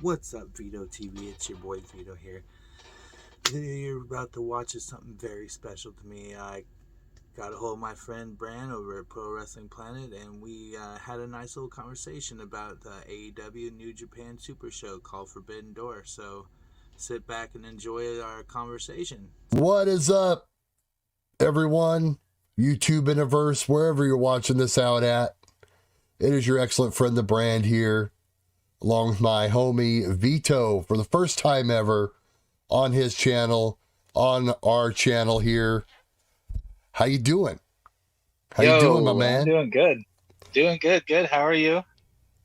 What's up, Vito TV? It's your boy Vito here. You're about to watch something very special to me. I got a hold of my friend Bran over at Pro Wrestling Planet, and we had a nice little conversation about the AEW New Japan Super Show called Forbidden Door. So sit back and enjoy our conversation. What is up, everyone? YouTube universe, wherever you're watching this out at. It is your excellent friend, the Brand here, along with my homie Vito, for the first time ever on his channel, on our channel here. How you doing? How you doing, my man? I'm doing good. Good. How are you?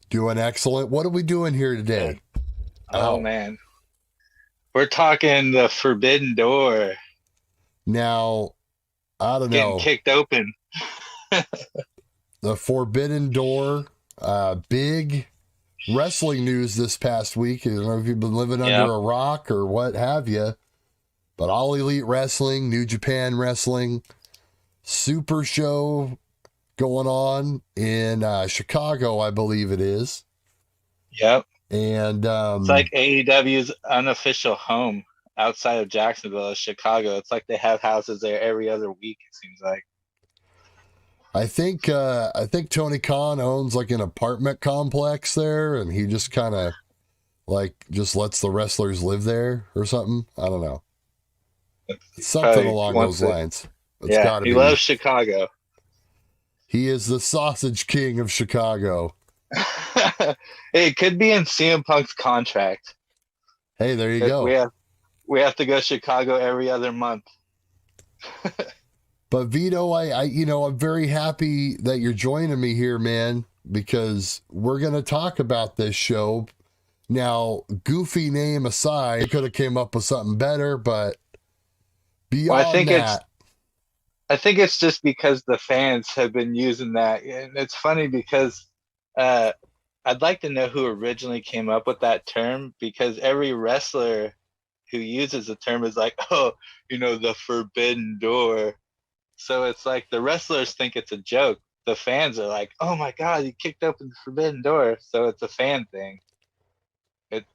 Doing excellent. What are we doing here today? Good. Oh, man. We're talking the Forbidden Door. Now, I don't Getting know. Kicked open. The Forbidden Door, big wrestling news this past week. I don't know if you've been living under a rock or what have you, but All Elite Wrestling, New Japan Wrestling, Super Show going on in Chicago, I believe it is. Yep. And it's like AEW's unofficial home outside of Jacksonville, Chicago. It's like they have houses there every other week, it seems like. I think Tony Khan owns like an apartment complex there, and he just kind of just lets the wrestlers live there or something. I don't know. Something along those lines. It's gotta be. Loves Chicago. He is the sausage king of Chicago. It could be in CM Punk's contract. Hey, there you go. We have to go to Chicago every other month. But Vito, I'm very happy that you're joining me here, man, because we're going to talk about this show. Now, goofy name aside, I could have came up with something better, but beyond I think it's just because the fans have been using that. And it's funny because I'd like to know who originally came up with that term, because every wrestler who uses the term is like, oh, the Forbidden Door. So it's like the wrestlers think it's a joke. The fans are like, oh my God, you kicked open the Forbidden Door. So it's a fan thing.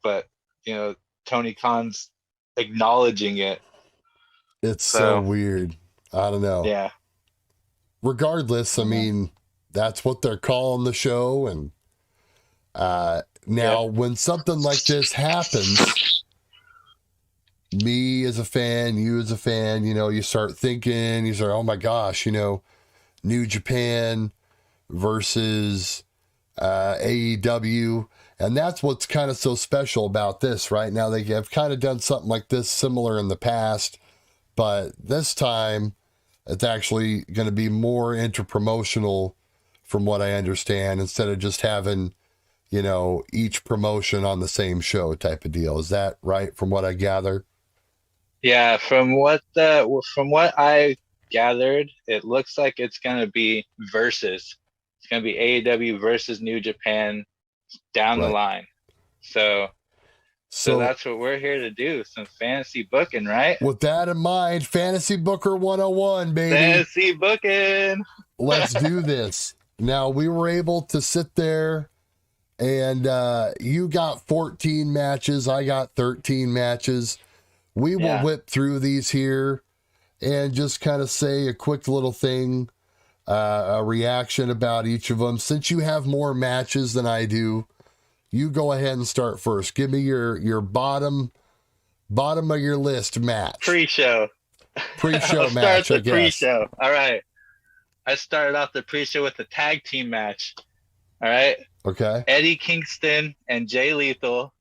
But Tony Khan's acknowledging it. It's so weird. I don't know. Yeah. Regardless, I mean, that's what they're calling the show. And now when something like this happens, me as a fan, you as a fan, you start thinking, oh my gosh, New Japan versus AEW. And that's what's kind of so special about this right now. They have kind of done something like this similar in the past, but this time it's actually going to be more interpromotional from what I understand, instead of just having, each promotion on the same show type of deal. Is that right from what I gather? Yeah, from what I gathered, it looks like it's going to be versus. It's going to be AEW versus New Japan down the line. So that's what we're here to do, some fantasy booking, right? With that in mind, Fantasy Booker 101, baby. Fantasy booking. Let's do this. Now, we were able to sit there, and you got 14 matches. I got 13 matches. We will whip through these here and just kind of say a quick little thing, a reaction about each of them. Since you have more matches than I do, you go ahead and start first. Give me your bottom of your list match. Pre-show match, I guess. Pre-show. All right. I started off the pre-show with the tag team match. All right. Okay. Eddie Kingston and Jay Lethal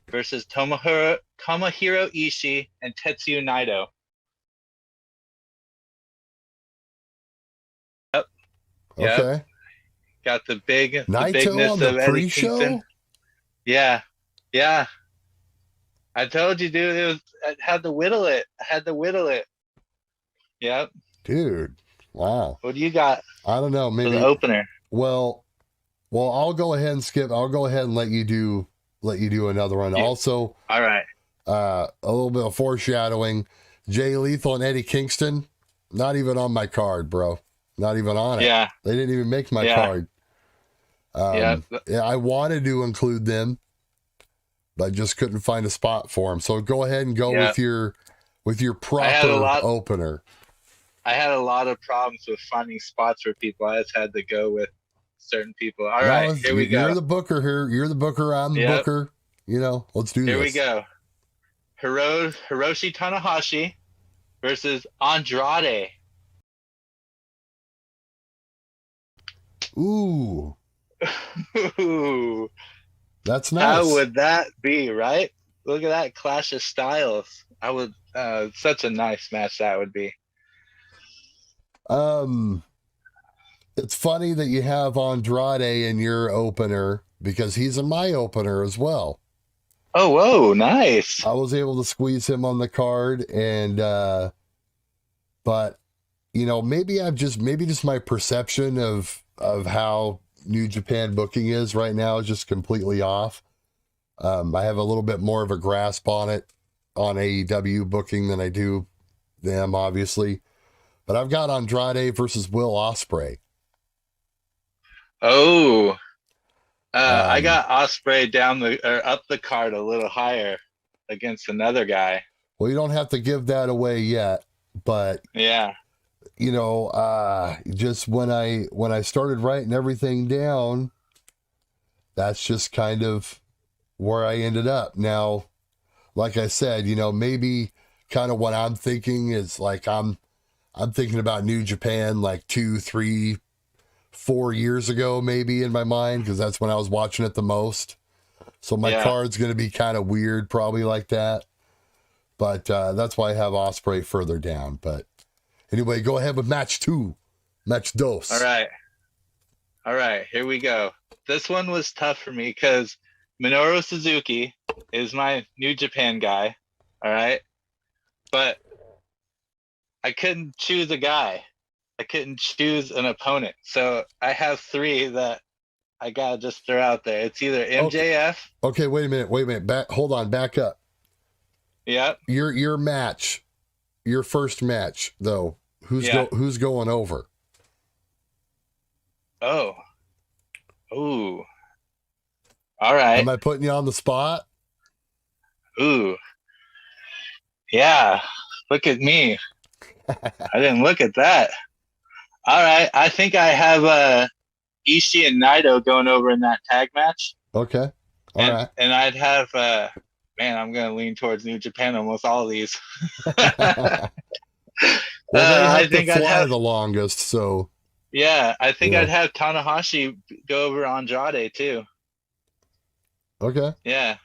versus Tomohiro Ishii and Tetsuya Naito. Yep. Okay. Got the bigness on the of Eddie pre-show? Kingston. Yeah. I told you, dude. I had to whittle it. Yep. Dude. Wow. What do you got? I don't know. Maybe for the opener. Well, I'll go ahead and skip. I'll go ahead and let you do another one. Yeah. Also, all right. A little bit of foreshadowing. Jay Lethal and Eddie Kingston, not even on my card, bro. Not even on it. Yeah. They didn't even make my card. I wanted to include them, I just couldn't find a spot for him. So go ahead and go Yep. with your proper opener. I had a lot of problems with finding spots for people. I just had to go with certain people. All right, here we go. You're the booker here. You're the booker. I'm the booker. You know, let's do this. Here we go. Hiroshi Tanahashi versus Andrade. Ooh. Ooh. That's nice. How would that be, right? Look at that clash of styles. I would such a nice match that would be. It's funny that you have Andrade in your opener because he's in my opener as well. Oh, whoa, nice. I was able to squeeze him on the card, and but you know, maybe just my perception of how New Japan booking is right now is just completely off. I have a little bit more of a grasp on it on AEW booking than I do them, obviously. But I've got Andrade versus Will Osprey. Oh, I got Osprey up the card a little higher against another guy. Well, you don't have to give that away yet, but yeah, you know, just when I started writing everything down, that's just kind of where I ended up. Now, like I said, you know, maybe kind of what I'm thinking is like I'm thinking about New Japan like 2, 3, 4 years ago, maybe in my mind, because that's when I was watching it the most. So my card's going to be kind of weird, probably like that. But that's why I have Osprey further down. But anyway, go ahead with match 2. Match dos. All right, here we go. This one was tough for me because Minoru Suzuki is my New Japan guy. All right. But I couldn't choose a guy. I couldn't choose an opponent. So I have 3 that I gotta just throw out there. It's either MJF. Okay, wait a minute. Hold on, back up. Yep. Your match, your first match though. Who's going over? Oh. Ooh. All right. Am I putting you on the spot? Ooh. Yeah. Look at me. I didn't look at that. All right. I think I have Ishii and Naito going over in that tag match. Okay. All right. And I'd have man, I'm gonna lean towards New Japan almost all of these. Well, I think I'd have the longest, so yeah, I think I'd have Tanahashi go over Andrade too. Okay. Yeah.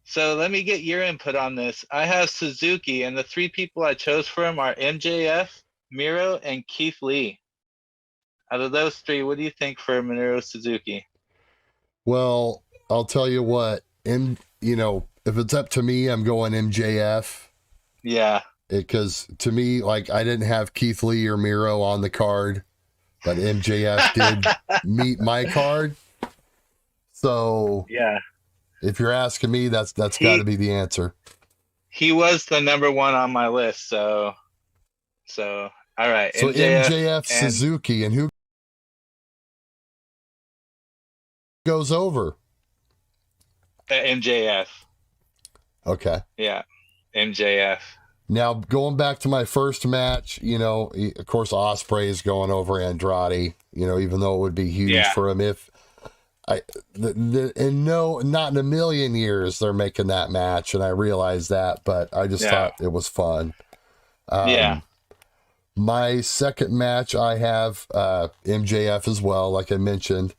So let me get your input on this. I have Suzuki, and the 3 people I chose for him are MJF, Miro, and Keith Lee. Out of those 3, what do you think for Minoru Suzuki? Well, I'll tell you what, you know, if it's up to me, I'm going MJF. Yeah. Because to me, like, I didn't have Keith Lee or Miro on the card, but MJF did meet my card. So yeah, if you're asking me, that's got to be the answer. He was the number 1 on my list, so all right. So MJF and Suzuki, and who goes over? MJF. Okay. Yeah, MJF. Now, going back to my first match, you know, of course, Osprey is going over Andrade, you know, even though it would be huge for him if not in a million years they're making that match, and I realized that, but I just thought it was fun. My second match, I have MJF as well, like I mentioned.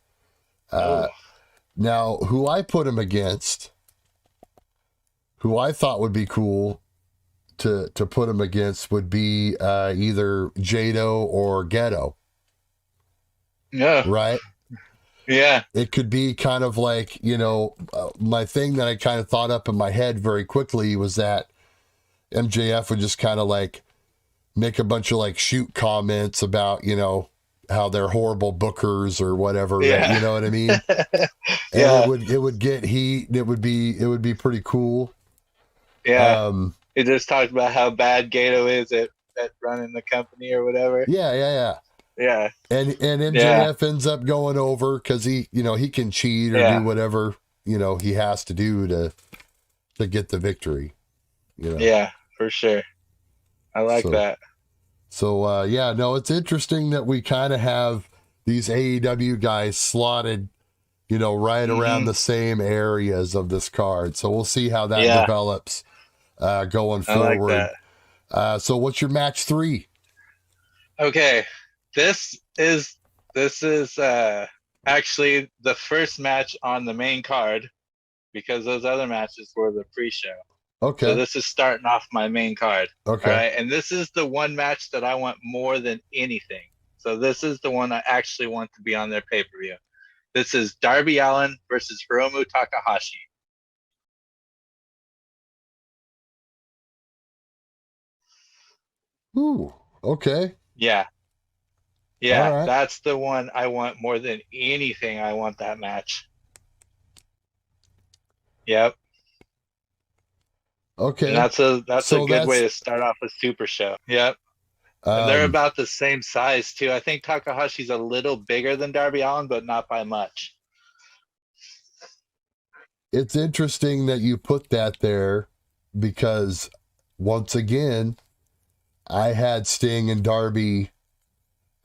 Now, who I put him against, who I thought would be cool to put him against would be either Jado or Ghetto. Yeah. Right? Yeah. It could be kind of like, you know, my thing that I kind of thought up in my head very quickly was that MJF would just kind of like make a bunch of like shoot comments about, you know, how they're horrible bookers or whatever. Yeah. You know what I mean? And it would get heat. It would be pretty cool. Yeah. It just talked about how bad Gato is at running the company or whatever. Yeah. And MJF ends up going over because he can cheat or do whatever he has to do to get the victory. Yeah, for sure. I like that. So it's interesting that we kind of have these AEW guys slotted, right around the same areas of this card. So we'll see how that develops going forward. I like that. So what's your match 3? Okay, this is actually the first match on the main card, because those other matches were the pre-show. Okay. So this is starting off my main card. Okay. All right, and this is the one match that I want more than anything. So this is the one I actually want to be on their pay-per-view. This is Darby Allin versus Romu Takahashi. Ooh, okay. Yeah, right. That's the one I want more than anything. I want that match. Yep. Okay. And that's a good way to start off a Super Show. Yep. And they're about the same size too. I think Takahashi's a little bigger than Darby Allin, but not by much. It's interesting that you put that there, because once again, I had Sting and Darby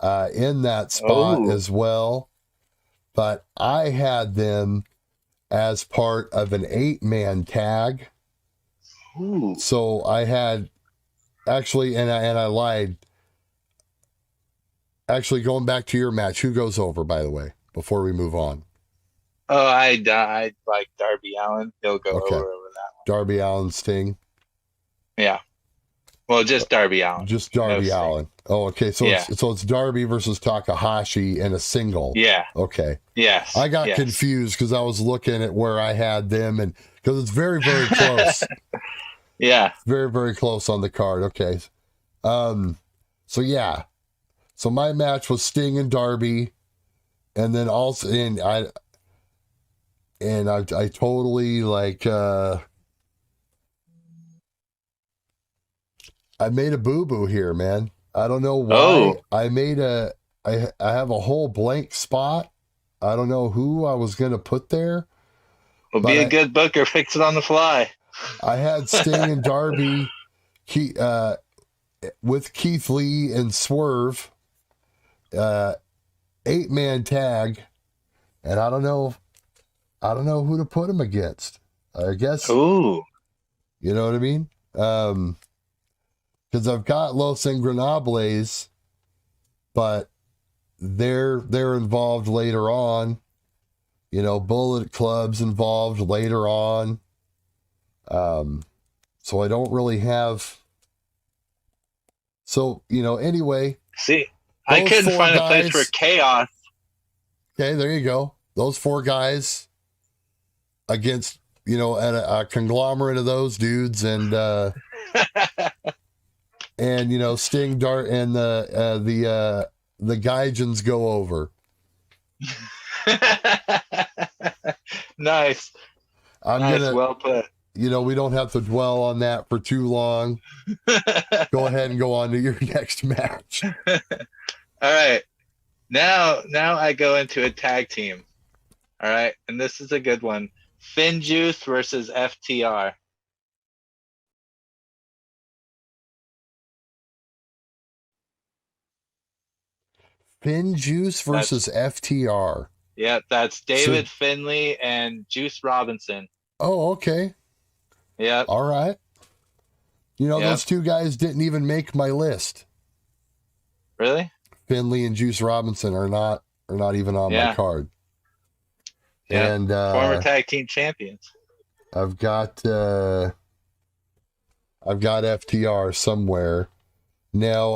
in that spot as well, but I had them as part of an 8-man tag. Ooh. So I had actually, and I lied. Actually, going back to your match, who goes over, by the way, before we move on? Oh, I like Darby Allin. He'll go over that one. Darby Allin, Sting. Yeah. Well, just Darby Allin. Just Darby Allin. Oh, okay. So it's Darby versus Takahashi in a single. Yeah. Okay. Yes. I got confused because I was looking at where I had them, and because it's very, very close. Yeah. Very, very close on the card. Okay. So yeah. So my match was Sting and Darby, and then also, and I totally like, I made a boo-boo here, man. I don't know why. I have a whole blank spot. I don't know who I was going to put there. Well, be a good booker. Fix it on the fly. I had Sting and Darby with Keith Lee and Swerve, 8-man tag, and I don't know who to put him against. I guess. Ooh. You know what I mean? Because I've got Los Ingobernables, but they're involved later on. Bullet Club's involved later on. So I don't really have. So anyway. See, I couldn't find a place for chaos. Okay, there you go. Those 4 guys against a conglomerate of those dudes, and and Sting, Dart, and the Gaijins go over. Nice. Well put. We don't have to dwell on that for too long. Go ahead and go on to your next match. All right. Now I go into a tag team. All right. And this is a good one. Finn Juice versus FTR. Finn Juice versus FTR. Yeah, that's David Finlay and Juice Robinson. Oh, okay. Yeah. All right. Those 2 guys didn't even make my list. Really? Finlay and Juice Robinson are not even on my card. Yeah. And former tag team champions. I've got FTR somewhere. Now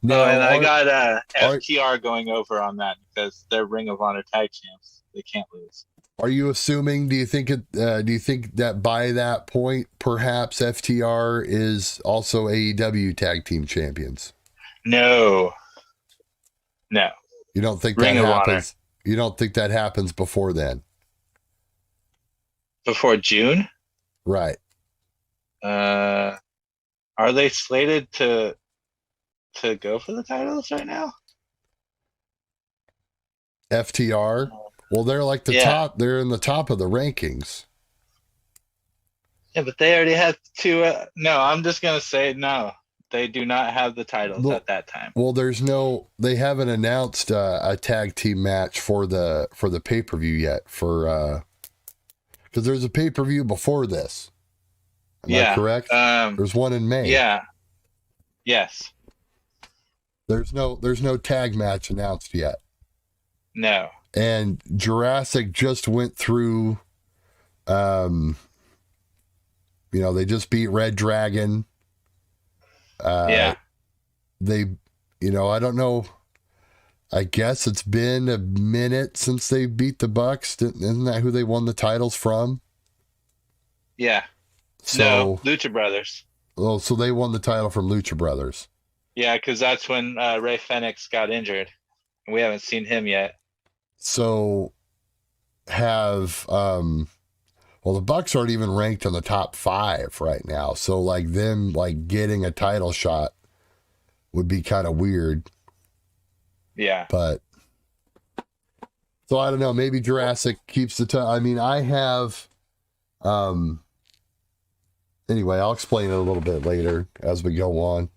I got FTR going over on that because they're Ring of Honor tag champs. They can't lose. Are you assuming? Do you think that by that point, perhaps FTR is also AEW tag team champions? No. You don't think Ring that of happens? Honor. You don't think that happens before then? Before June? Right. Are they slated to go for the titles right now? FTR? Well, they're like the top. They're in the top of the rankings. Yeah, but they already had two. No, I'm just gonna say no. They do not have the titles at that time. Well, they haven't announced a tag team match for the pay-per-view yet because there's a pay-per-view before this. Am I correct? There's one in May. Yeah. Yes. There's no tag match announced yet. No. And Jurassic just went through, they just beat Red Dragon. They, I don't know. I guess it's been a minute since they beat the Bucks. Isn't that who they won the titles from? Yeah. So, no, Lucha Brothers. Oh, so they won the title from Lucha Brothers. Yeah, because that's when Ray Fenix got injured. And we haven't seen him yet. So the Bucks aren't even ranked in the top 5 right now. So like them getting a title shot would be kind of weird. Yeah. But so I don't know, maybe Jurassic keeps the title. I mean, I have anyway, I'll explain it a little bit later as we go on.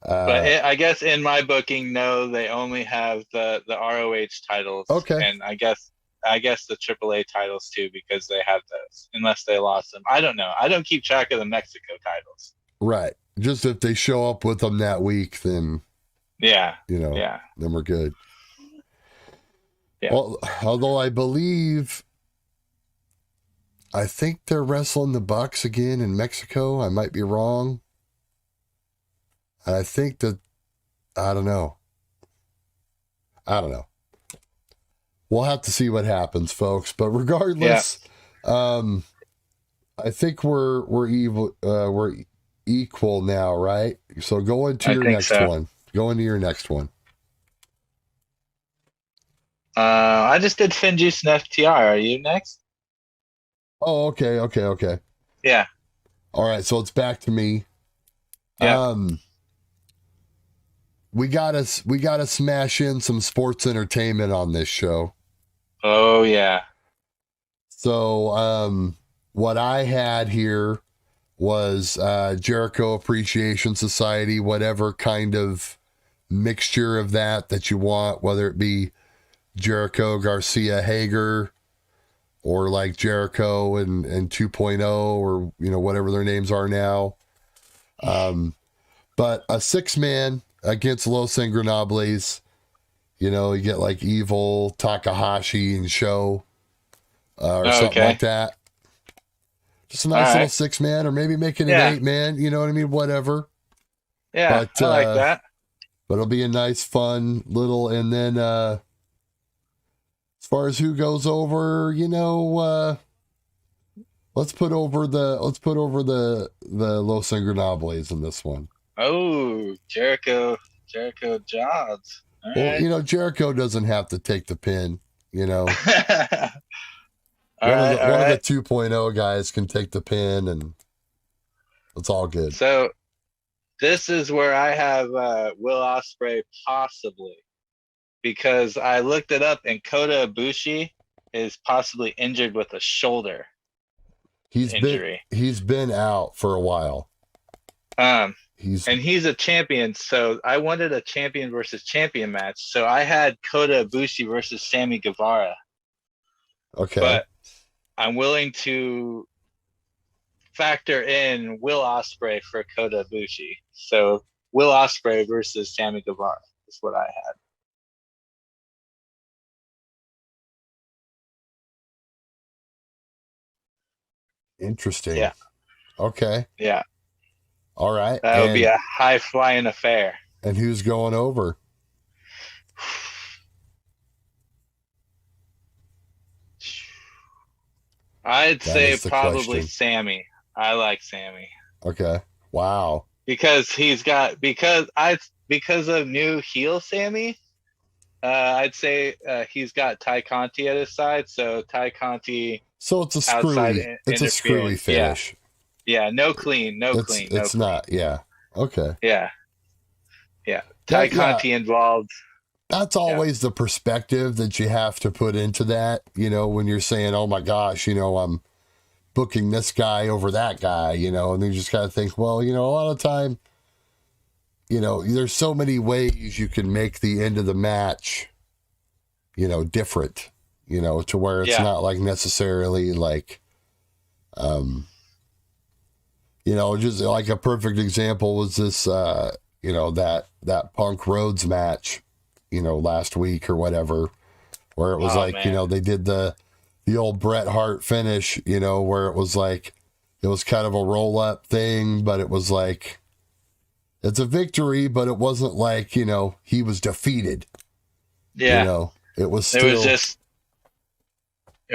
But I guess in my booking, no, they only have the ROH titles. Okay. And I guess the AAA titles too, because they have those, unless they lost them. I don't know. I don't keep track of the Mexico titles. Right. Just if they show up with them that week, then then we're good. Yeah. Well, although I think they're wrestling the Bucks again in Mexico. I might be wrong. I think that, I don't know. We'll have to see what happens, folks. But regardless, I think we're equal now, right? So go into your next one. Go into your next one. I just did Finjuice and FTR. Are you next? Oh, okay. Yeah. All right, so it's back to me. Yeah. We gotta smash in some sports entertainment on this show. Oh yeah. So what I had here was Jericho Appreciation Society, whatever kind of mixture of that you want, whether it be Jericho, Garcia, Hager, or like Jericho and 2.0, or whatever their names are now. But a 6-man against Los Ingobernables, you get like Evil, Takahashi, and Show, or something like that. Just a nice little 6-man, or maybe make it an 8-man. You know what I mean? Whatever. Yeah, but, I like that. But it'll be a nice, fun little. And then, as far as who goes over, let's put over the Los Ingobernables in this one. Oh, Jericho Jobs. All right. Jericho doesn't have to take the pin. One of the 2.0 guys can take the pin, and it's all good. So this is where I have Will Osprey possibly, because I looked it up, and Kota Ibushi is possibly injured with a shoulder injury. He's been out for a while. He's a champion, so I wanted a champion versus champion match. So I had Kota Ibushi versus Sammy Guevara. Okay. But I'm willing to factor in Will Osprey for Kota Ibushi. So Will Osprey versus Sammy Guevara is what I had. Interesting. Yeah. Okay. Yeah. All right. That would be a high-flying affair. And who's going over? I'd say probably question. Sammy. I like Sammy. Okay. Wow. Because because of new heel Sammy, I'd say he's got Ty Conti at his side. So Ty Conti. So it's a screwy finish. Yeah, no clean. It's not. Yeah. Okay. Yeah. Ty Conti involved. that's always the perspective that you have to put into that, you know, when you're saying, oh my gosh, you know, I'm booking this guy over that guy, you know, and then you just got to think, well, you know, a lot of time, you know, there's so many ways you can make the end of the match, you know, different, you know, to where it's not like necessarily like, you know, just like a perfect example was this, you know, that Punk Rhodes match, you know, last week or whatever, where it was you know, they did the old Bret Hart finish, you know, where it was like, it was kind of a roll up thing, but it was like, it's a victory, but it wasn't like, you know, he was defeated. Yeah. You know, it was still. It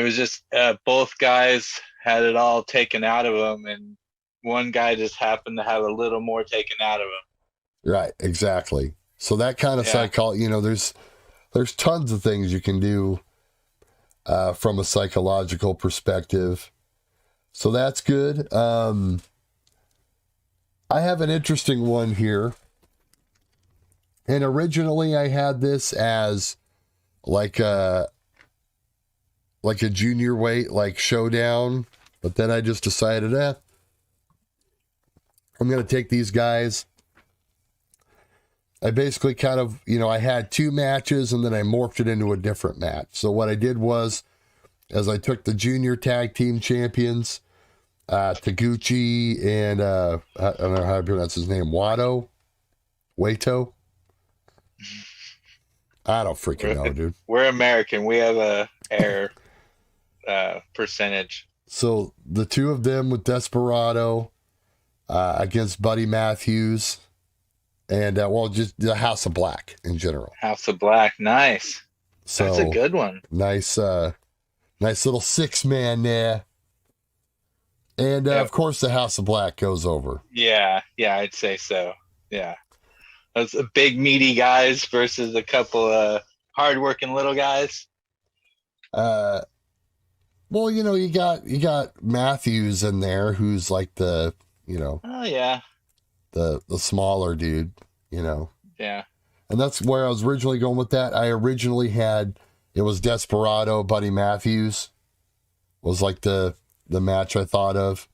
was just both guys had it all taken out of them, and one guy just happened to have a little more taken out of him. Right, exactly. So that kind of psychology, you know, there's tons of things you can do from a psychological perspective. So that's good. I have an interesting one here. And originally I had this as like a junior weight, like showdown. But then I just decided, I'm going to take these guys. I basically kind of, you know, I had two matches and then I morphed it into a different match. So what I did was, as I took the junior tag team champions, Taguchi and I don't know how to pronounce his name, Wato. I don't freaking know, dude. We're American. We have a error percentage. So the two of them with Desperado against Buddy Matthews and well, just the House of Black in general. House of Black, nice. So that's a good one. Nice little 6-man there. And of course, the House of Black goes over. Yeah, I'd say so. Yeah, that's a big meaty guys versus a couple of hardworking little guys. Well, you know, you got Matthews in there, who's like the, you know, the smaller dude, you know. Yeah. And that's where I was originally going with that. I originally had it was Desperado, Buddy Matthews was like the match I thought of.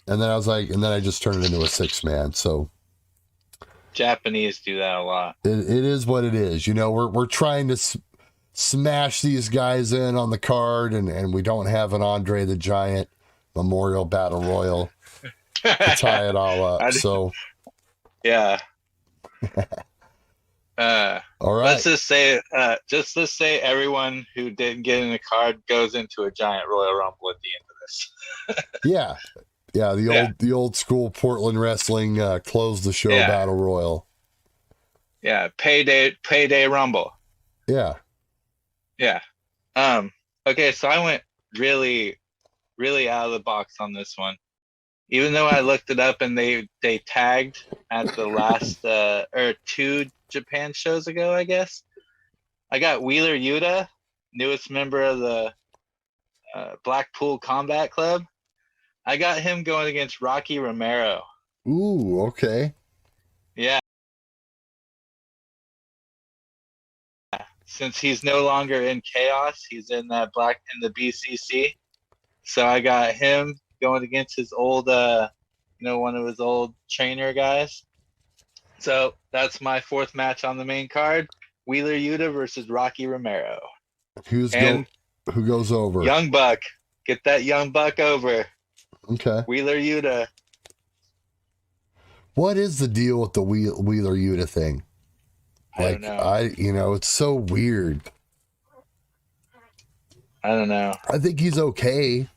And then I was like, and then I just turned it into a 6-man. So Japanese do that a lot. It is what it is. You know, we're trying to smash these guys in on the card, and we don't have an Andre the Giant Memorial Battle Royal to tie it all up. So yeah. All right. Let's just say everyone who didn't get in the card goes into a giant Royal Rumble at the end of this. Yeah. The old school Portland wrestling close the show battle royal. Yeah, payday Rumble. Yeah. Yeah. Okay, so I went really, really out of the box on this one. Even though I looked it up and they tagged at the last or 2 Japan shows ago, I guess. I got Wheeler Yuta, newest member of the Blackpool Combat Club. I got him going against Rocky Romero. Ooh, okay. Yeah. Since he's no longer in Chaos, he's in the BCC. So I got him going against his old, one of his old trainer guys. So that's my 4th match on the main card: Wheeler Yuta versus Rocky Romero. Who goes over? Young Buck. Get that Young Buck over. Okay. Wheeler Yuta. What is the deal with the Wheeler Yuta thing? I don't know. It's so weird. I don't know. I think he's okay.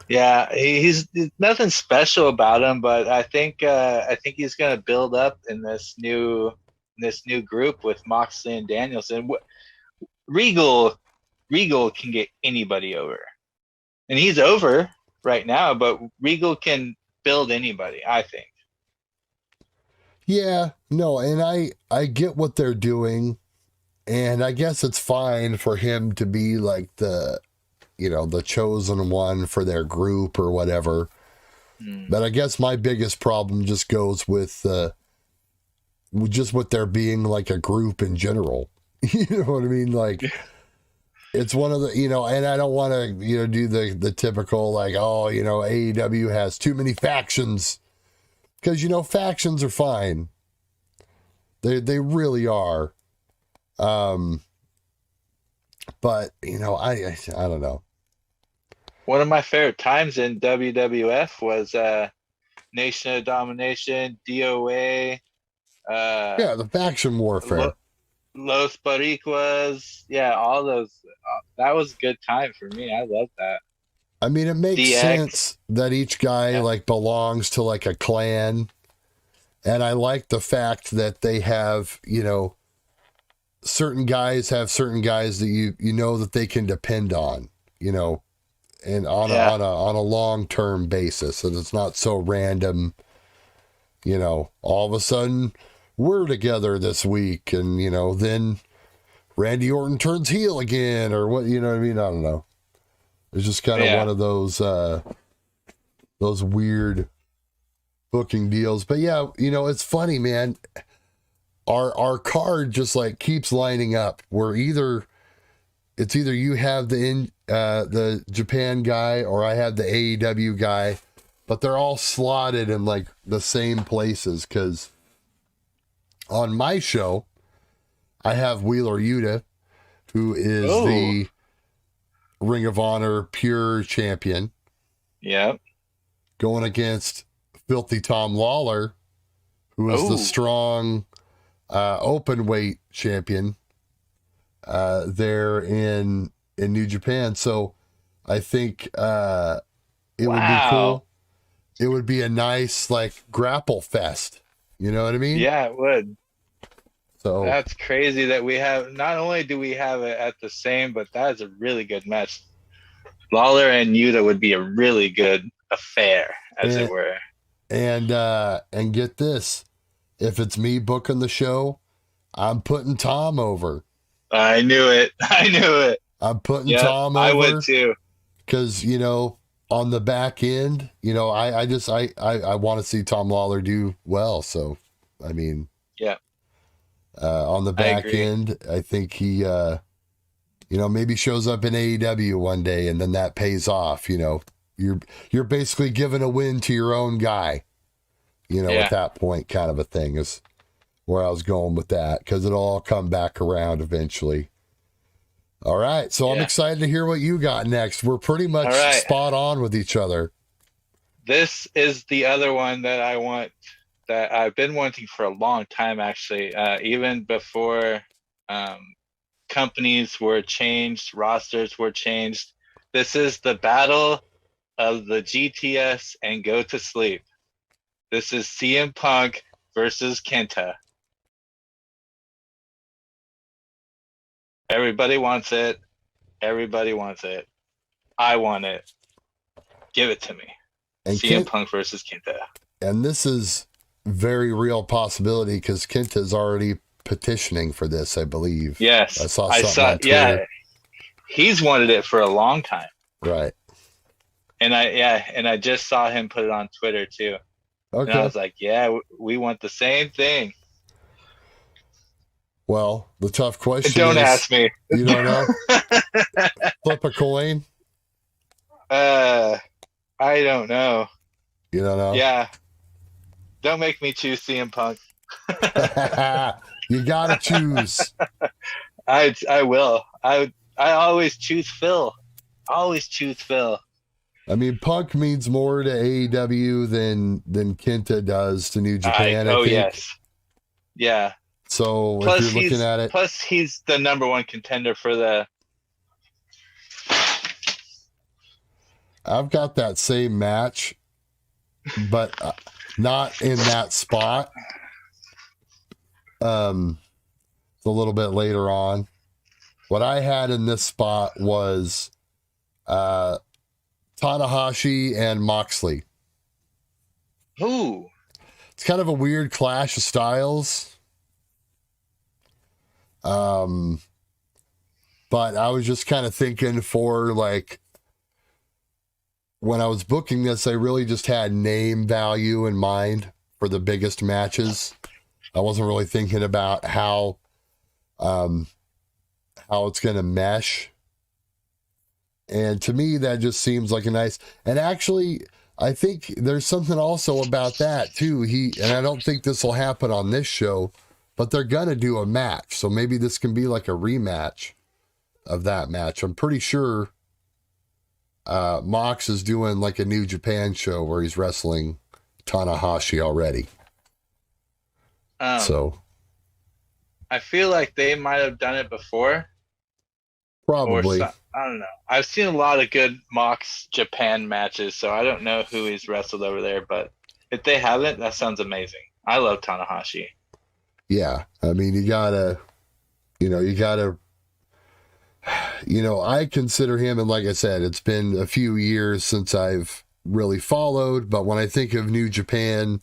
Yeah, he's nothing special about him, but I think he's going to build up in this new group with Moxley and Danielson. Regal can get anybody over, and he's over right now. But Regal can build anybody, I think. Yeah, no, and I get what they're doing, and I guess it's fine for him to be like the chosen one for their group or whatever. But I guess my biggest problem just goes with just with there being like a group in general. You know what I mean? Like, it's one of the, and I don't want to, do the typical, like, oh, AEW has too many factions. Because, factions are fine. They really are. But, I don't know. One of my favorite times in WWF was Nation of Domination, DOA. Yeah, the faction warfare. Los Boricuas. Yeah, all those. That was a good time for me. I love that. I mean, it makes DX. sense that each guy like belongs to like a clan. And I like the fact that they have, certain guys have certain guys that you know that they can depend on, and on a long-term basis. And it's not so random, all of a sudden we're together this week and, then Randy Orton turns heel again or what, you know what I mean? I don't know. It's just kind of one of those weird booking deals. But yeah, it's funny, man. Our card just like keeps lining up. It's either you have the Japan guy or I have the AEW guy, but they're all slotted in like the same places. Cause on my show, I have Wheeler Yuta, who is the Ring of Honor Pure Champion. Yep. Going against Filthy Tom Lawler, who is the strong open weight champion there in New Japan. So I think it would be cool. It would be a nice like grapple fest. You know what I mean? Yeah, it would. So that's crazy that we have, not only do we have it at the same, but that is a really good match. Lawler and Yuta would be a really good affair, as it were. And get this, if it's me booking the show, I'm putting Tom over. I knew it. I'm putting Tom over. I would too. Because, on the back end, I want to see Tom Lawler do well. So, I mean, on the back end, I think he, maybe shows up in AEW one day and then that pays off. You're basically giving a win to your own guy, at that point, kind of a thing is where I was going with that, because it'll all come back around eventually. All right. So I'm excited to hear what you got next. We're pretty much spot on with each other. This is the other one that I want, that I've been wanting for a long time, actually, even before companies were changed, rosters were changed. This is the battle of the GTS and Go to Sleep. This is CM Punk versus Kenta. Everybody wants it. Everybody wants it. I want it. Give it to me. And CM Punk versus Kenta. And this is very real possibility because Kenta's already petitioning for this, I believe. Yes. I saw something on Twitter. Yeah. He's wanted it for a long time. Right. And I just saw him put it on Twitter too. Okay. And I was like, yeah, we want the same thing. Well, the tough question Don't ask me. You don't know? Flip a coin? I don't know. You don't know? Yeah. Don't make me choose CM Punk. You gotta choose. I will. I always choose Phil. Always choose Phil. I mean, Punk means more to AEW than Kenta does to New Japan. I think. Yes. Yeah. So plus if you're looking at it, plus he's the number one contender for the. I've got that same match, but not in that spot. It's a little bit later on. What I had in this spot was Takahashi and Moxley. Ooh. It's kind of a weird clash of styles. But I was just kind of thinking for like, when I was booking this, I really just had name value in mind for the biggest matches. I wasn't really thinking about how it's going to mesh. And to me, that just seems like a nice, and actually, I think there's something also about that too. And I don't think this will happen on this show, but they're going to do a match. So maybe this can be like a rematch of that match. I'm pretty sure Mox is doing like a New Japan show where he's wrestling Tanahashi already. So I feel like they might have done it before. probably. I don't know. I've seen a lot of good Mox Japan matches, so I don't know who he's wrestled over there, but if they haven't, that sounds amazing. I love Tanahashi. Yeah. I mean, you gotta, I consider him, and like I said, it's been a few years since I've really followed, but when I think of New Japan,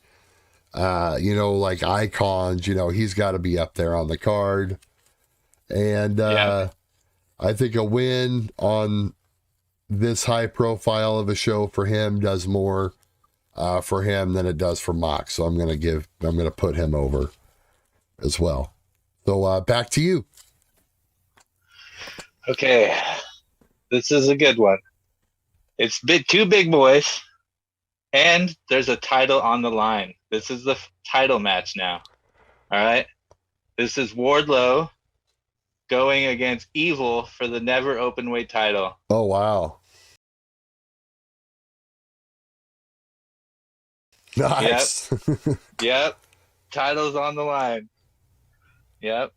like icons, he's got to be up there on the card. And I think a win on this high profile of a show for him does more for him than it does for Mox. So I'm going to put him over as well. So back to you. Okay. This is a good one. It's two big boys, and there's a title on the line. This is the title match now. All right. This is Wardlow going against Evil for the never open weight title. Oh, wow. Nice. Yep. Title's on the line. Yep.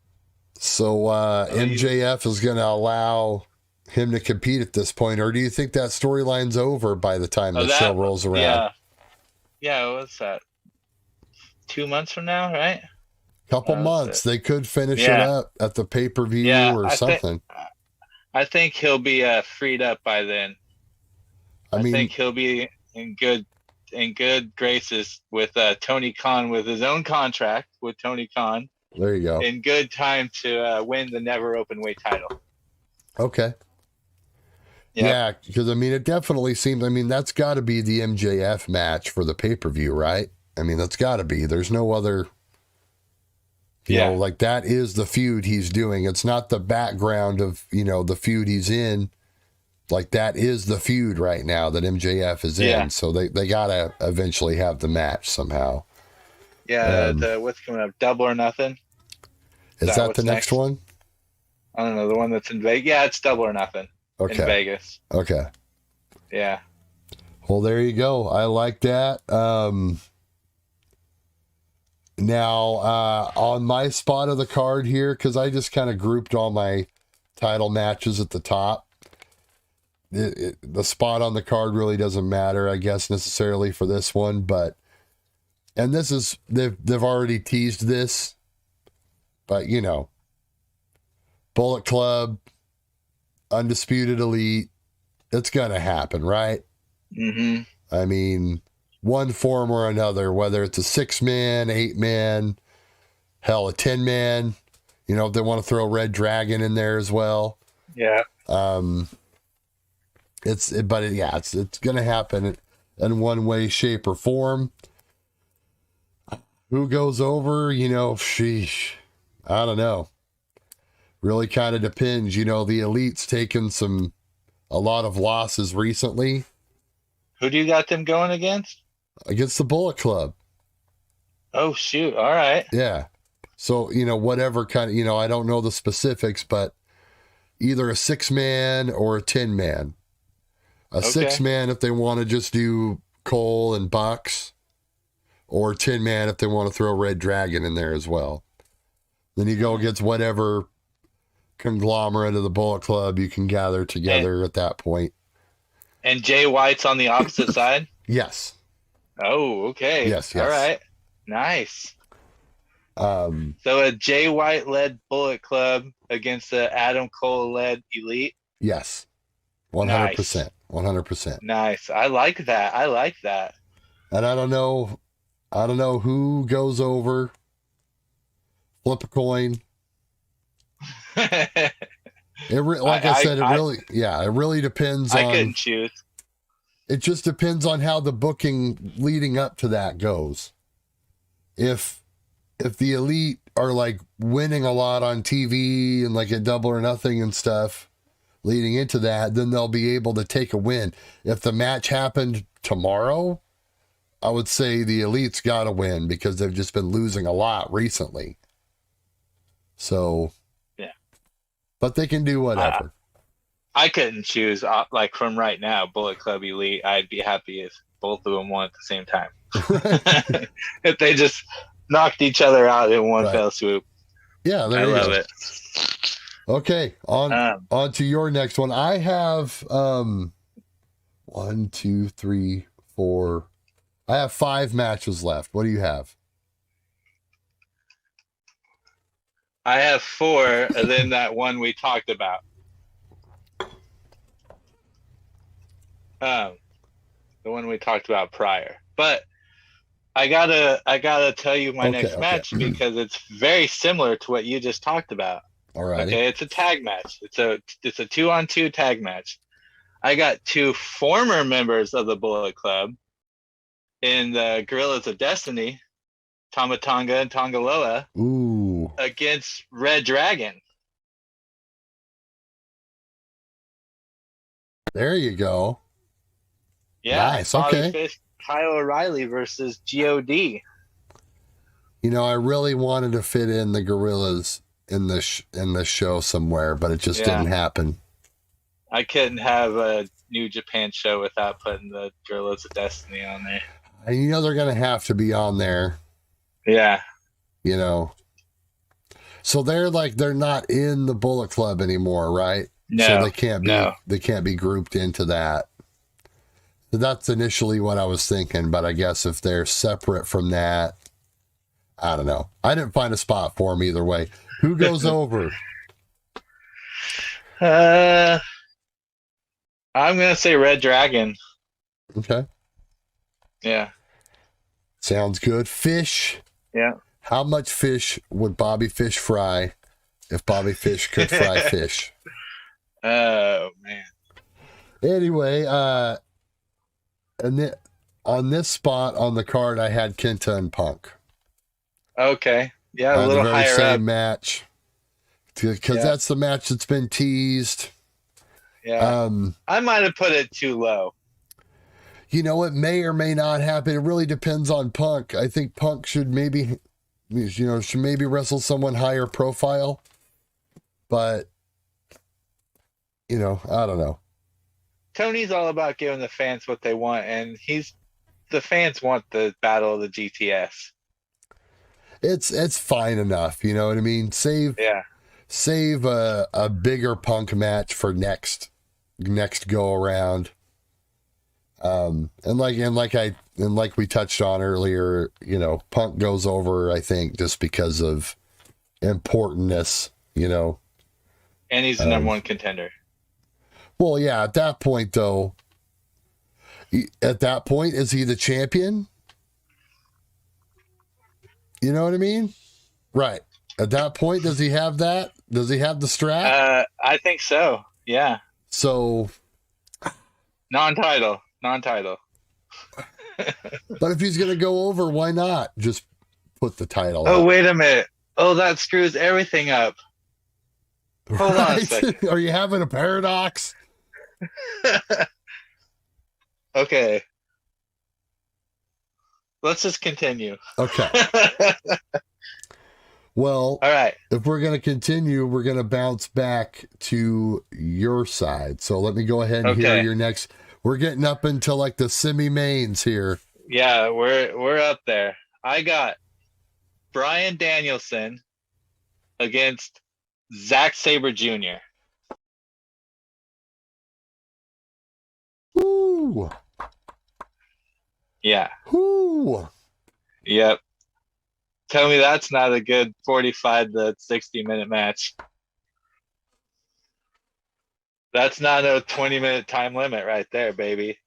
So MJF is going to allow him to compete at this point, or do you think that storyline's over by the time the show rolls around? Yeah. Yeah, what's that? 2 months from now, right? Couple months. They could finish it up at the pay-per-view or something. I think he'll be freed up by then. I think he'll be in good graces with Tony Khan, with his own contract with Tony Khan. There you go. In good time to win the never open weight title. Okay. Yep. Yeah, because it definitely seems. That's got to be the MJF match for the pay-per-view, right? That's got to be. There's no other. Like that is the feud he's doing. It's not the background of, the feud he's in. Like that is the feud right now that MJF is in. So they got to eventually have the match somehow. Yeah. What's coming up? Double or Nothing? Is that the next one? I don't know. The one that's in Vegas. Yeah, it's Double or Nothing. Okay. In Vegas. Okay. Yeah. Well, there you go. I like that. Now, on my spot of the card here, because I just kind of grouped all my title matches at the top. The spot on the card really doesn't matter, I guess, necessarily for this one, and this is, they've already teased this, but Bullet Club, Undisputed Elite, it's going to happen, right? Mm-hmm. One form or another, whether it's a 6-man, 8-man, hell, a 10-man, if they want to throw Red Dragon in there as well. Yeah. It's going to happen in one way, shape, or form. Who goes over, sheesh, I don't know. Really kind of depends. The Elite's taken a lot of losses recently. Who do you got them going against? Against the Bullet Club. Oh, shoot. All right. Yeah. So, whatever kind of, I don't know the specifics, but either a 6-man or a 10-man. A 6-man if they want to just do Cole and Bucks, or 10-man if they want to throw Red Dragon in there as well. Then you go against whatever conglomerate of the Bullet Club you can gather together at that point. And Jay White's on the opposite side? Yes. Oh, okay. Yes. All right. Nice. So a Jay White-led Bullet Club against the Adam Cole-led Elite? Yes. 100%. 100%. Nice. I like that. And I don't know who goes over. Flip a coin. It really depends on. I couldn't choose. It just depends on how the booking leading up to that goes. If if the Elite are like winning a lot on TV and like at Double or Nothing and stuff leading into that, then they'll be able to take a win. If the match happened tomorrow, I would say the Elite's got to win because they've just been losing a lot recently. So, yeah, but they can do whatever. I couldn't choose like from right now, Bullet Club Elite. I'd be happy if both of them won at the same time. If they just knocked each other out in one fell swoop. Yeah, I love it. Okay, on to your next one. I have 1, 2, 3, 4. I have 5 matches left. What do you have? I have 4, and then that one we talked about. The one we talked about prior. But I gotta tell you my next match because it's very similar to what you just talked about. All right. Okay, it's a tag match. It's a 2-on-2 tag match. I got 2 former members of the Bullet Club in the Gorillas of Destiny, Tamatonga and Tongaloa, against Red Dragon. There you go. Yeah, nice. Okay. Fish, Kyle O'Reilly versus God. You know, I really wanted to fit in the Gorillas in the show somewhere, but it just didn't happen. I couldn't have a New Japan show without putting the Gorillas of Destiny on there. And you know they're going to have to be on there. Yeah. You know. So they're not in the Bullet Club anymore, right? No. So they can't be grouped into that. So that's initially what I was thinking, but I guess if they're separate from that, I don't know. I didn't find a spot for them either way. Who goes over? I'm going to say Red Dragon. Okay. Yeah. Sounds good. Fish. Yeah. How much fish would Bobby Fish fry if Bobby Fish could fry fish? Oh, man. Anyway, and then on this spot on the card, I had Kinton Punk. Okay. Yeah, a little the very higher same up. match. Because that's the match that's been teased. Yeah. I might have put it too low. You know, it may or may not happen. It really depends on Punk. I think Punk should maybe wrestle someone higher profile. But, you know, I don't know. Tony's all about giving the fans what they want, and the fans want the Battle of the GTS. It's fine enough, you know what I mean? Save a bigger Punk match for next go around. And like we touched on earlier, you know, Punk goes over, I think, just because of importance, you know. And he's the number 1 contender. Well, yeah, at that point, though, is he the champion? You know what I mean? Right. At that point, does he have that? Does he have the strap? I think so. Yeah. So. Non-title. But if he's going to go over, why not just put the title Oh, up? wait a minute. Oh, that screws everything up. Hold on a second. Are you having a paradox? Okay. Let's just continue. Okay. Well, all right. If we're going to continue, we're going to bounce back to your side. So let me go ahead and hear your next. We're getting up into like the semi-mains here. Yeah, we're up there. I got Bryan Danielson against Zack Saber Jr. Ooh. Yeah. Ooh. Yep. Tell me that's not a good 45 to 60-minute match. That's not a 20-minute time limit right there, baby.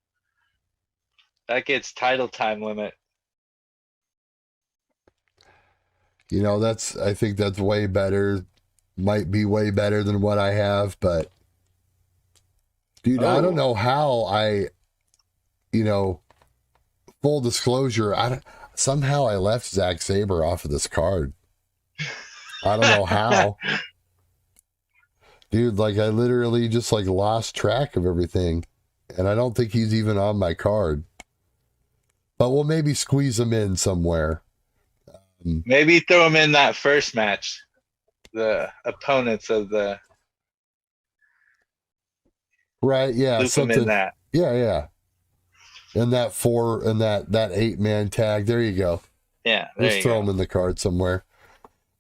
That gets title time limit. You know, I think that's way better. Might be way better than what I have, but dude, I don't know how full disclosure, Somehow I left Zack Saber off of this card. I don't know how. Dude, like I literally just like lost track of everything. And I don't think he's even on my card. But we'll maybe squeeze him in somewhere. Maybe throw him in that first match. The opponents of the... Right, yeah. Loop him in that. Yeah. And that 8-man tag. There you go. Yeah, Let's throw him in the card somewhere.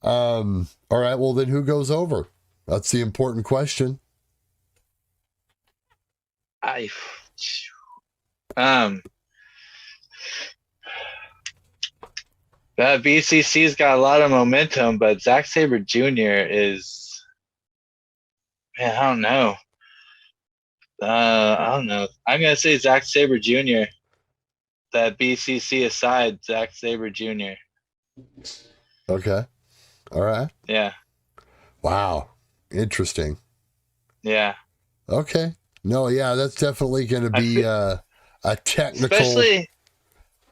All right, well then who goes over? That's the important question. That BCC's got a lot of momentum, but Zack Saber Jr. is, man, I don't know. I'm gonna say Zack Saber Jr. That BCC aside, Zack Saber Jr. Okay. All right. Yeah. Wow. Interesting. Yeah. Okay. No, yeah, that's definitely going to be a technical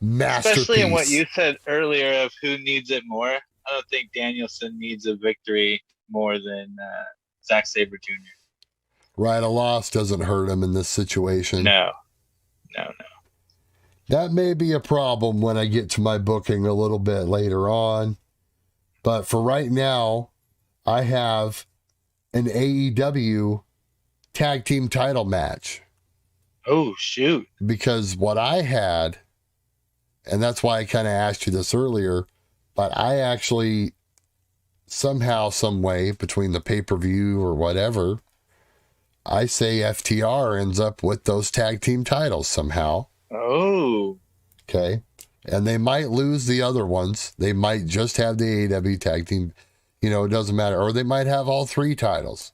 masterpiece. Especially in what you said earlier of who needs it more. I don't think Danielson needs a victory more than Zack Saber Jr. Right, a loss doesn't hurt him in this situation. No. That may be a problem when I get to my booking a little bit later on. But for right now, I have an AEW tag team title match. Oh, shoot. Because what I had, and that's why I kind of asked you this earlier, but I actually somehow, some way, between the pay-per-view or whatever, I say FTR ends up with those tag team titles somehow. Oh. Okay. And they might lose the other ones. They might just have the AEW tag team. You know, it doesn't matter. Or they might have all 3 titles.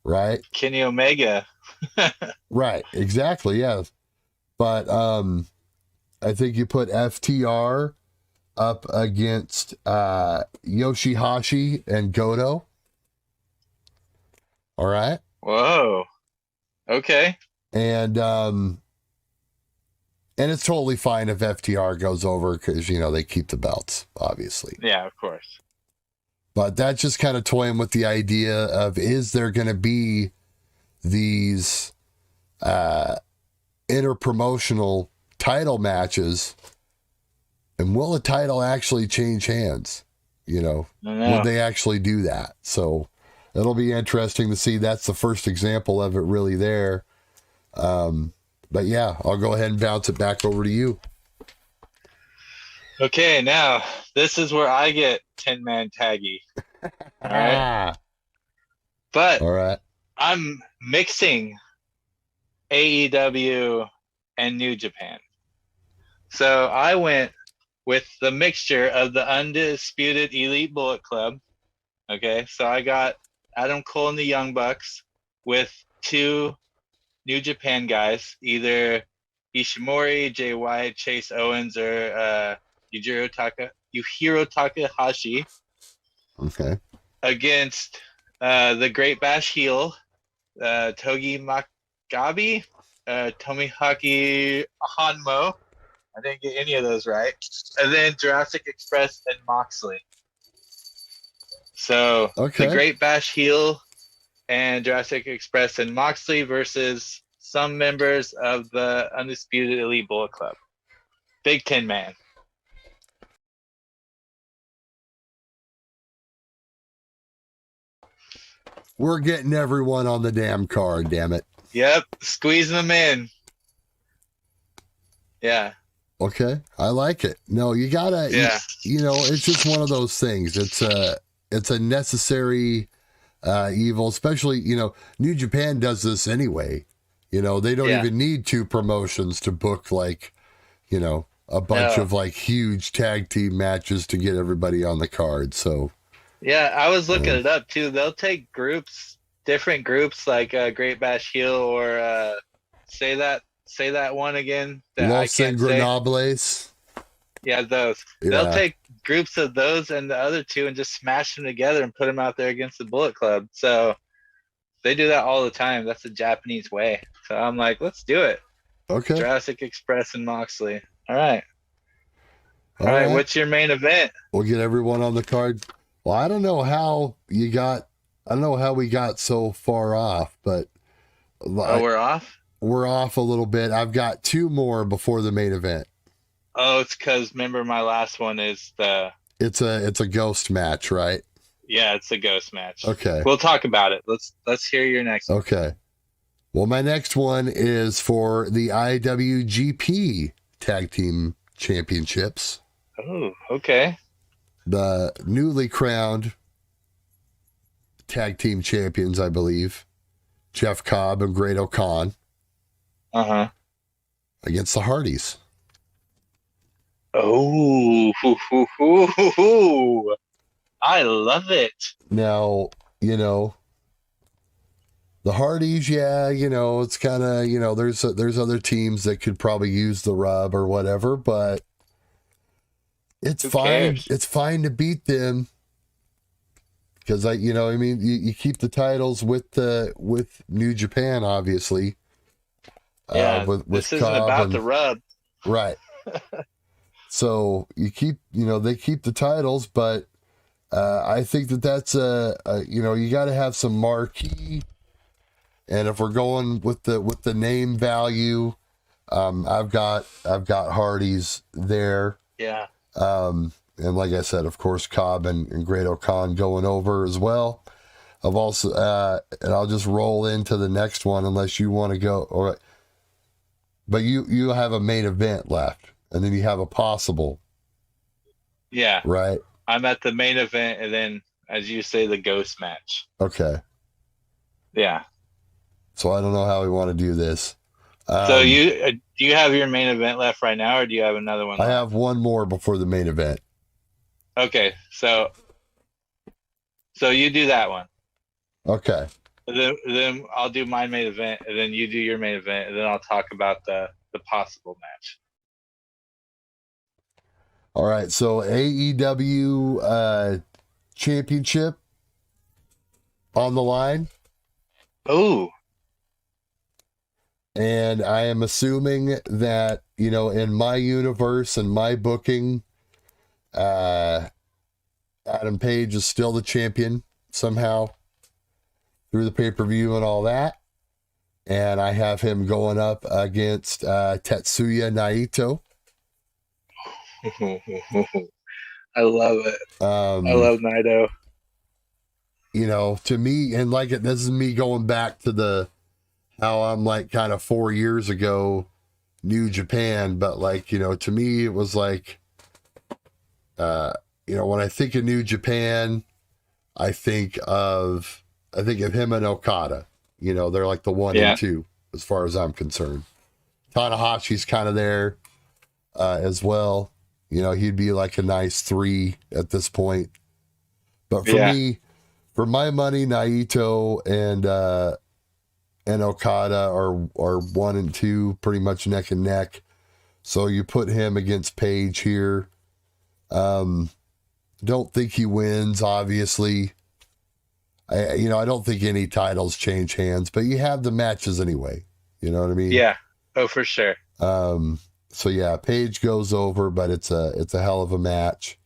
Right? Kenny Omega. Right. Exactly. Yeah. But I think you put FTR up against Yoshihashi and Goto. All right. Whoa. Okay. And it's totally fine if FTR goes over because, you know, they keep the belts, obviously. Yeah, of course. But that's just kind of toying with the idea of, is there going to be these interpromotional title matches? And will a title actually change hands? You know, will they actually do that? So it'll be interesting to see. That's the first example of it really there. But yeah, I'll go ahead and bounce it back over to you. Okay, now this is where I get 10-man taggy. All right. But all right, I'm mixing AEW and New Japan. So I went with the mixture of the Undisputed Elite Bullet Club. Okay, so I got Adam Cole and the Young Bucks with 2 New Japan guys, either Ishimori, Jay White, Chase Owens, or Yujiro Takahashi. Okay. Against the Great Bash heel, Togi Makabe, Tomohaki Hanmo. I didn't get any of those right. And then Jurassic Express and Moxley. So the Great Bash heel and Jurassic Express and Moxley versus some members of the Undisputed Elite Bullet Club. Big 10-man. We're getting everyone on the damn card, damn it. Yep, squeezing them in. Yeah. Okay, I like it. No, you gotta, you know, it's just one of those things. It's a necessary evil, especially, you know, New Japan does this anyway. You know, they don't even need 2 promotions to book, like, you know, a bunch of like huge tag team matches to get everybody on the card. So yeah, I was looking it up too. They'll take groups, different groups, like Great Bash heel or say that one again. Los Ingobernables. Yeah, those. Yeah. They'll take groups of those and the other 2 and just smash them together and put them out there against the Bullet Club. So they do that all the time. That's the Japanese way. So I'm like, let's do it. Okay. Jurassic Express and Moxley. All right. All right, what's your main event? We'll get everyone on the card. Well, I don't know how we got so far off, but we're off? We're off a little bit. I've got 2 more before the main event. Oh, it's because remember my last one is it's a ghost match, right? Yeah, it's a ghost match. Okay. We'll talk about it. Let's hear your next one. Okay. Well, my next one is for the IWGP Tag Team Championships. Oh, okay. The newly crowned Tag Team Champions, I believe, Jeff Cobb and Great O'Khan. Uh-huh. Against the Hardys. Oh, hoo, hoo, hoo, hoo, hoo. I love it. Now, the Hardys, it's kind of, there's other teams that could probably use the rub or whatever, but it's fine. It's fine to beat them because you keep the titles with New Japan, obviously. Yeah, with this isn't about the rub, right? So you keep, they keep the titles, but I think that's you got to have some marquee. And if we're going with the name value, I've got Hardys there. Yeah. And like I said, of course, Cobb and Great O'Khan going over as well. I've also and I'll just roll into the next one unless you want to go. All right. But you have a main event left, and then you have a possible. Yeah. Right. I'm at the main event, and then, as you say, the ghost match. Okay. Yeah. So I don't know how we want to do this. So do you have your main event left right now, or do you have another one left? I have one more before the main event. Okay, so you do that one. Okay. Then I'll do my main event, and then you do your main event, and then I'll talk about the possible match. All right, so AEW championship on the line. Oh. And I am assuming that, in my universe and my booking, Adam Page is still the champion somehow through the pay-per-view and all that. And I have him going up against Tetsuya Naito. I love it. I love Naito. To me, and this is me going back to how I'm kind of 4 years ago, New Japan, but to me, it was when I think of New Japan, I think of him and Okada. They're like the 1 and 2 as far as I'm concerned. Tanahashi's kind of there as well. He'd be like a nice 3 at this point. But for me, for my money, Naito and Okada are 1 and 2, pretty much neck and neck. So you put him against Page here. Don't think he wins, obviously. I don't think any titles change hands, but you have the matches anyway. You know what I mean? Yeah. Oh, for sure. So yeah, Page goes over, but it's a hell of a match.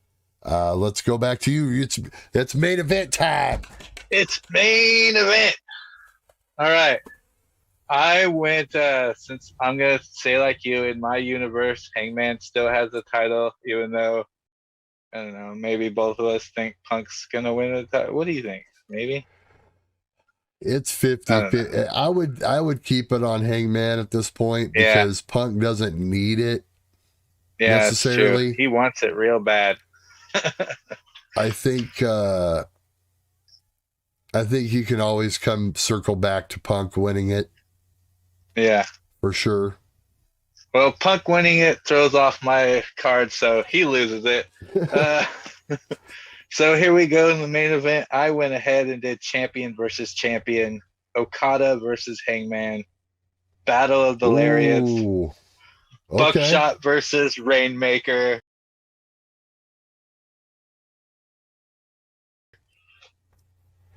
Let's go back to you. It's main event time. It's main event. All right. I went, since I'm going to say like you, in my universe, Hangman still has the title, even though, I don't know, maybe both of us think Punk's going to win the title. What do you think? Maybe? It's 50. I would keep it on Hangman at this point because Punk doesn't need it necessarily. That's true. He wants it real bad. I think he can always circle back to Punk winning it. Yeah. For sure. Well, Punk winning it throws off my card, so he loses it. So here we go in the main event. I went ahead and did champion versus champion, Okada versus Hangman, Battle of the Lariats, okay. Buckshot versus Rainmaker.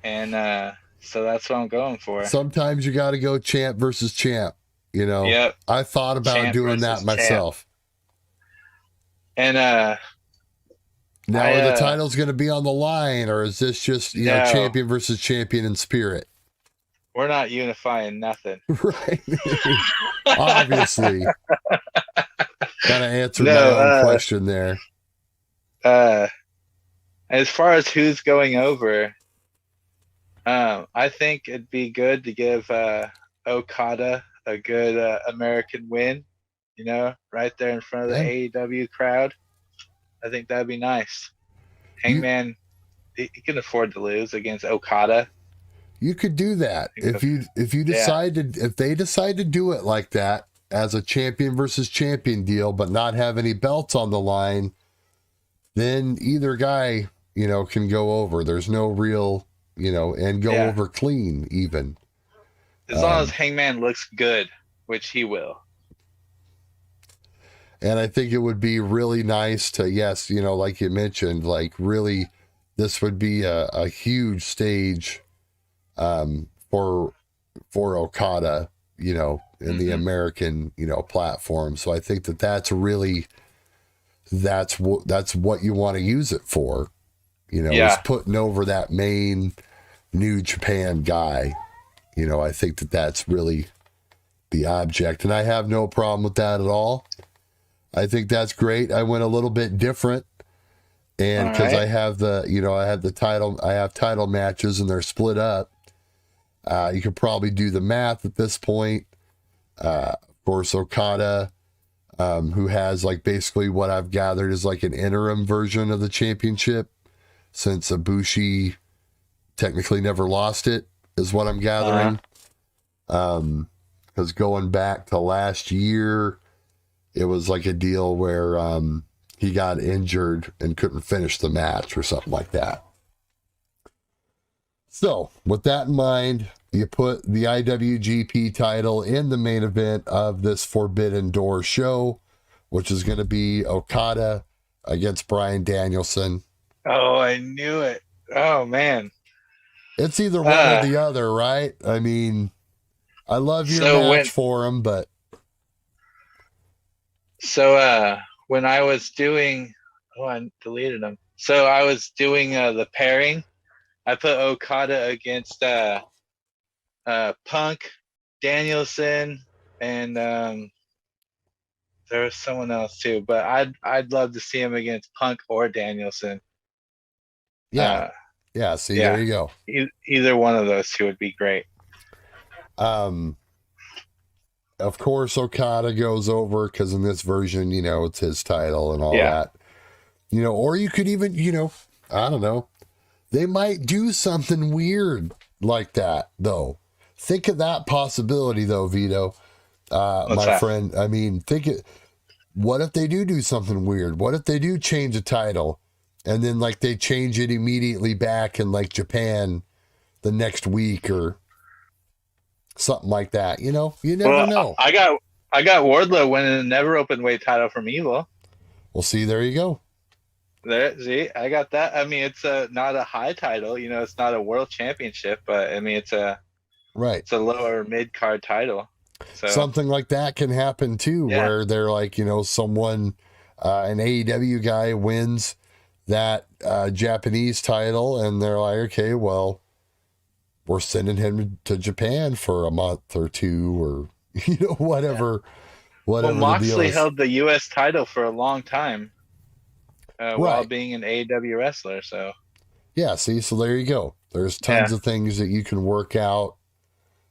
And so that's what I'm going for. Sometimes you got to go champ versus champ. Yep. I thought about champ doing that myself. And Now, are the titles going to be on the line, or is this just No. champion versus champion in spirit? We're not unifying nothing. Right. Obviously. Kind of answered my own question there. As far as who's going over, I think it'd be good to give Okada a good American win, right there in front of the AEW crowd. I think that'd be nice. Hangman, he can afford to lose against Okada. You could do that if you decided if they decide to do it like that as a champion versus champion deal, but not have any belts on the line. Then either guy, can go over. There's no real, and go over clean even. As long as Hangman looks good, which he will. And I think it would be really nice to, like you mentioned, like really, this would be a huge stage for Okada, in the American, platform. So I think that's really, that's what you want to use it for, is putting over that main New Japan guy. I think that's really the object, and I have no problem with that at all. I think that's great. I went a little bit different, and because I have I have title matches and they're split up. You could probably do the math at this point. Of course, Okada, who has basically what I've gathered is an interim version of the championship, since Ibushi technically never lost it, is what I'm gathering. Because going back to last year, it was a deal where he got injured and couldn't finish the match or something like that. So, with that in mind, you put the IWGP title in the main event of this Forbidden Door show, which is going to be Okada against Bryan Danielson. Oh, I knew it. Oh, man. It's either one or the other, right? I mean, I love your match for him, but... So, when I was doing... Oh, I deleted them. So, I was doing the pairing. I put Okada against Punk, Danielson, and there was someone else too. But I'd love to see him against Punk or Danielson. There you go. Either one of those two would be great. Of course, Okada goes over because in this version, it's his title and all that. Or you could even, I don't know. They might do something weird like that, though. Think of that possibility, though, Vito, my friend. I mean, what if they do something weird? What if they do change a title and then they change it immediately back in Japan the next week or something like that? You never know. I got Wardlow winning a never open weight title from Evil. Well, see, there you go. I got that. I mean, it's not a high title, it's not a world championship, but I mean, it's a lower mid card title. So something like that can happen too, where they're someone, an AEW guy wins that Japanese title, and they're like, okay, well, we're sending him to Japan for a month or two, or whatever. Well, Moxley held the U.S. title for a long time. While being an AEW wrestler, so so there you go. There's tons of things that you can work out,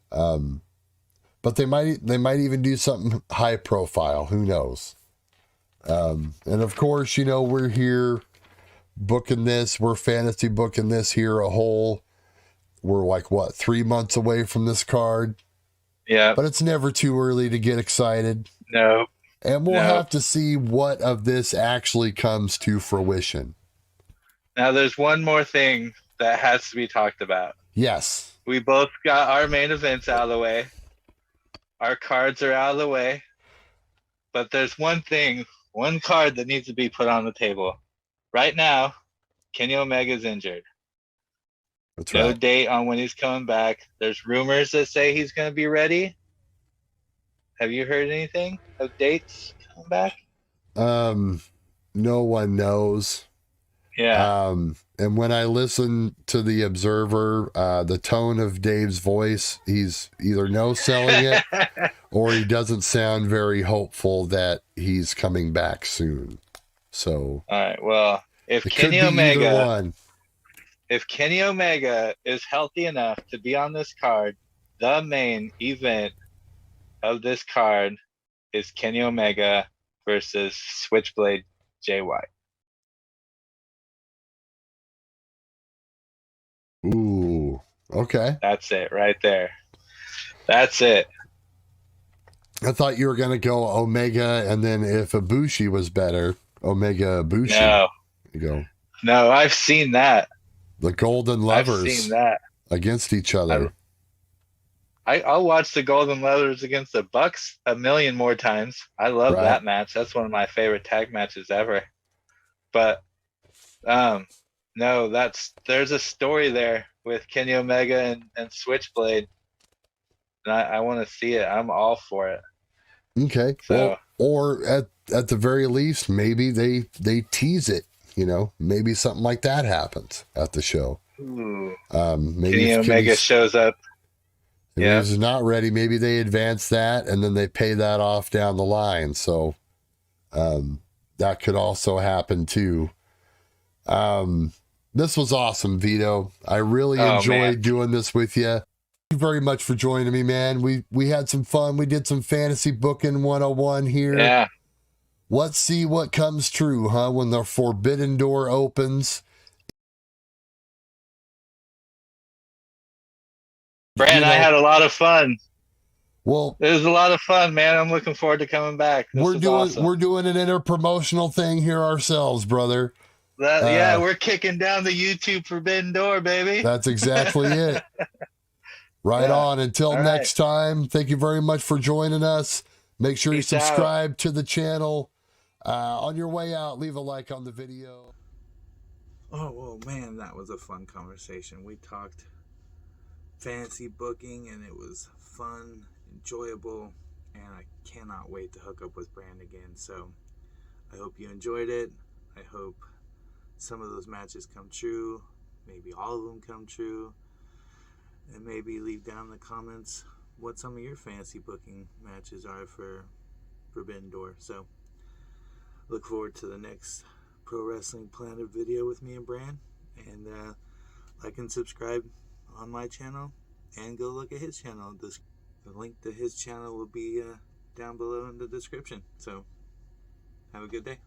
but they might even do something high profile. Who knows? And of course, we're here booking this. We're fantasy booking this here a whole. We're 3 months away from this card. Yeah, but it's never too early to get excited. No. And we'll have to see what of this actually comes to fruition. Now, there's one more thing that has to be talked about. Yes. We both got our main events out of the way. Our cards are out of the way. But there's one card that needs to be put on the table. Right now, Kenny Omega's injured. That's right. No date on when he's coming back. There's rumors that say he's going to be ready. Have you heard anything of dates coming back? no one knows. Yeah. And when I listen to the Observer, the tone of Dave's voice, he's either no selling it or he doesn't sound very hopeful that he's coming back soon. So, all right. Well, if it Kenny could be either Omega, one. if Kenny Omega is healthy enough to be on this card, the main event of this card is Kenny Omega versus Switchblade Jay White. Ooh, okay. That's it right there. That's it. I thought you were going to go Omega, and then if Ibushi was better, Omega Ibushi. No. You go. No, I've seen that. The Golden I've Lovers seen that. against each other. I'll watch the Golden Lovers against the Bucks a million more times. I love Right. that match. That's one of my favorite tag matches ever. But no, there's a story there with Kenny Omega and Switchblade. And I want to see it. I'm all for it. Okay. So, well, or at the very least, maybe they tease it. You know, maybe something like that happens at the show. ooh, Maybe Kenny if Omega shows up. If Yeah. he's not ready, maybe they advance that and then they pay that off down the line. So that could also happen too. This was awesome, Vito. I really enjoyed doing this with you. Thank you very much for joining me, man. We had some fun. We did some fantasy booking 101 here. Yeah. Let's see what comes true, huh? When the forbidden door opens. Brand, I had a lot of fun. Well, it was a lot of fun, man. I'm looking forward to coming back. We're doing an inter-promotional thing here ourselves, brother. Yeah, we're kicking down the YouTube forbidden door, baby. That's exactly it. Right on. Until next time, thank you very much for joining us. Make sure you subscribe to the channel. On your way out, leave a like on the video. Oh, well, man, that was a fun conversation. We talked fantasy booking, and it was fun, enjoyable, and I cannot wait to hook up with Brand again. So I hope you enjoyed it. I hope some of those matches come true. Maybe all of them come true. And maybe leave down in the comments what some of your fantasy booking matches are for Forbidden Door. So look forward to the next Pro Wrestling Planet video with me and Brand. And like and subscribe on my channel, and go look at his channel. The link to his channel will be down below in the description. So have a good day.